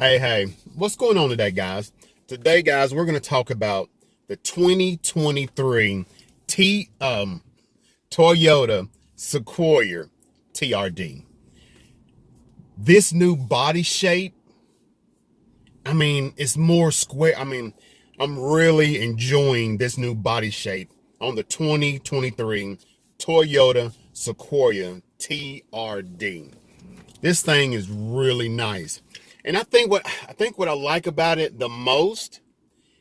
Hey, what's going on today, guys? Today, guys, we're going to talk about the 2023 Toyota Sequoia TRD. This new body shape, it's more square. I'm really enjoying this new body shape on the 2023 Toyota Sequoia TRD. This thing is really nice. And I think what I like about it the most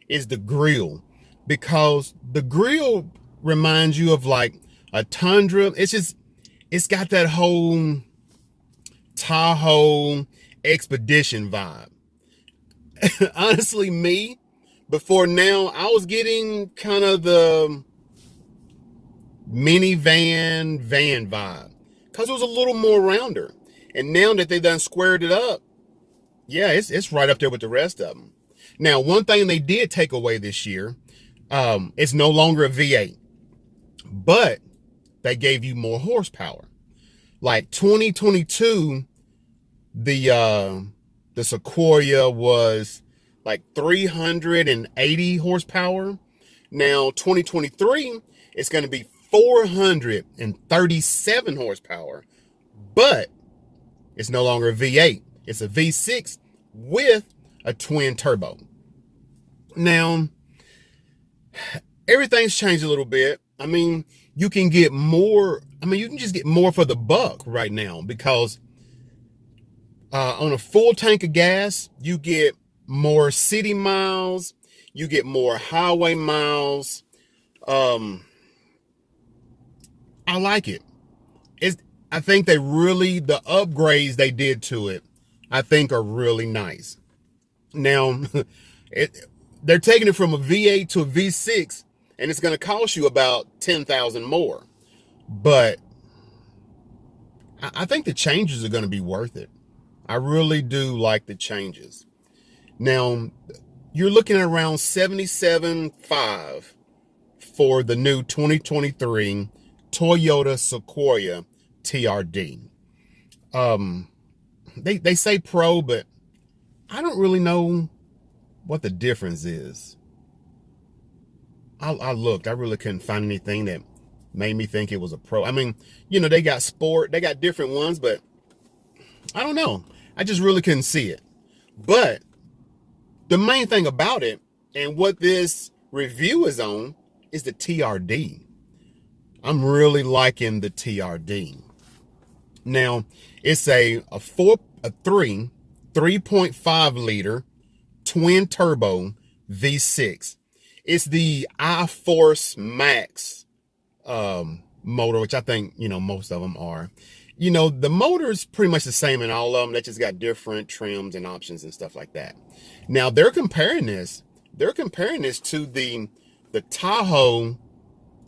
is the grill, because the grill reminds you of like a Tundra. It's got that whole Tahoe expedition vibe. Honestly, before now, I was getting kind of the minivan van vibe because it was a little more rounder. And now that they've done squared it up, yeah, it's right up there with the rest of them. Now, one thing they did take away this year, it's no longer a V8, but they gave you more horsepower. Like 2022, the Sequoia was like 380 horsepower. Now 2023, it's going to be 437 horsepower, but it's no longer a V8. It's a V6 with a twin turbo. Now, everything's changed a little bit. You can get more. You can just get more for the buck right now, because on a full tank of gas, you get more city miles, you get more highway miles. I like it. I think the upgrades they did to it, I think are really nice. Now, they're taking it from a V8 to a V6, and it's going to cost you about $10,000 more. But I think the changes are going to be worth it. I really do like the changes. Now, you're looking at around $77,500 for the new 2023 Toyota Sequoia TRD. They say Pro, but I don't really know what the difference is. I looked, I really couldn't find anything that made me think it was a Pro. They got Sport, they got different ones, but I don't know. I just really couldn't see it. But the main thing about it, and what this review is on, is the TRD. I'm really liking the TRD. Now, it's a 3.5 liter twin turbo V6. It's the iForce Max motor, which I think, most of them are. The motor's pretty much the same in all of them. They just got different trims and options and stuff like that. Now, they're comparing this to the Tahoe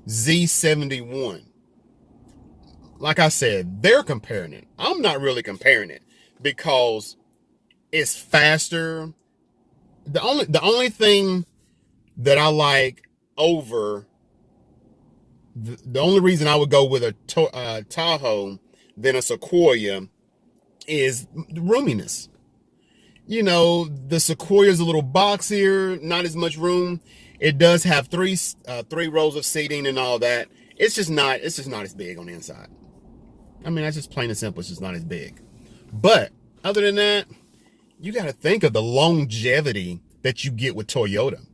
Z71. Like I said, they're comparing it. I'm not really comparing it because it's faster. The only thing that I like over the only reason I would go with a Tahoe than a Sequoia is the roominess. The Sequoia is a little boxier, not as much room. It does have three rows of seating and all that. It's just not as big on the inside. That's just plain and simple. It's just not as big. But other than that, you got to think of the longevity that you get with Toyota.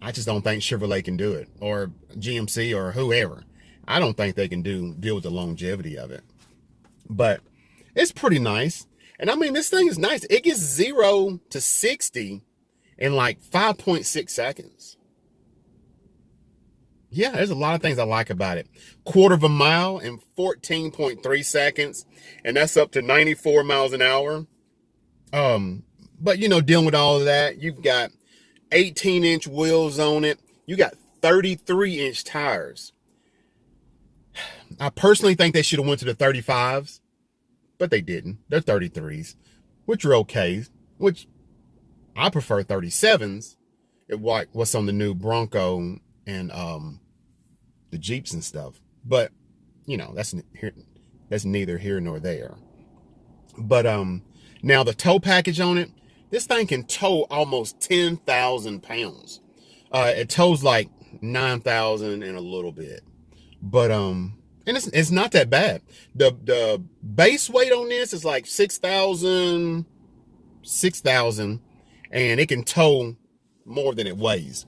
I just don't think Chevrolet can do it, or GMC, or whoever. I don't think they can deal with the longevity of it. But it's pretty nice. And this thing is nice. It gets 0 to 60 in like 5.6 seconds. Yeah, there's a lot of things I like about it. Quarter of a mile in 14.3 seconds, and that's up to 94 miles an hour. But dealing with all of that, you've got 18-inch wheels on it. You got 33-inch tires. I personally think they should have went to the 35s, but they didn't. They're 33s, which are okay. Which I prefer 37s. What's on the new Bronco and the Jeeps and stuff. But that's neither here nor there. But now the tow package on it, This thing can tow almost 10,000 pounds. It tows like 9,000 and a little bit, but and it's not that bad. The base weight on this is like 6,000, and it can tow more than it weighs.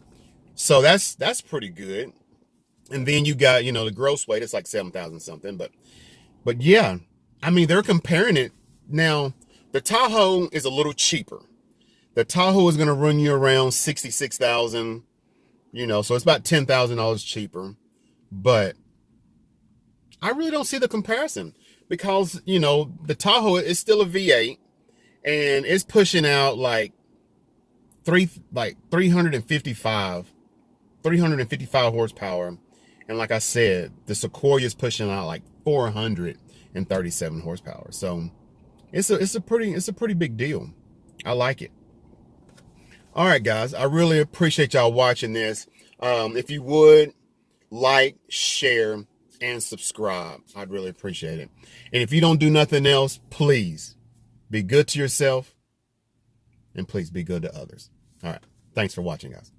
So that's pretty good. And then you got, the gross weight, it's like 7,000 something, but yeah, I mean, they're comparing it. Now, the Tahoe is a little cheaper. The Tahoe is going to run you around 66,000, so it's about $10,000 cheaper. But I really don't see the comparison because, the Tahoe is still a V8 and it's pushing out like 355 horsepower. And like I said, the Sequoia is pushing out like 437 horsepower. So it's a pretty big deal. I like it. All right, guys, I really appreciate y'all watching this. If you would like, share, and subscribe, I'd really appreciate it. And if you don't do nothing else, please be good to yourself and please be good to others. All right. Thanks for watching, guys.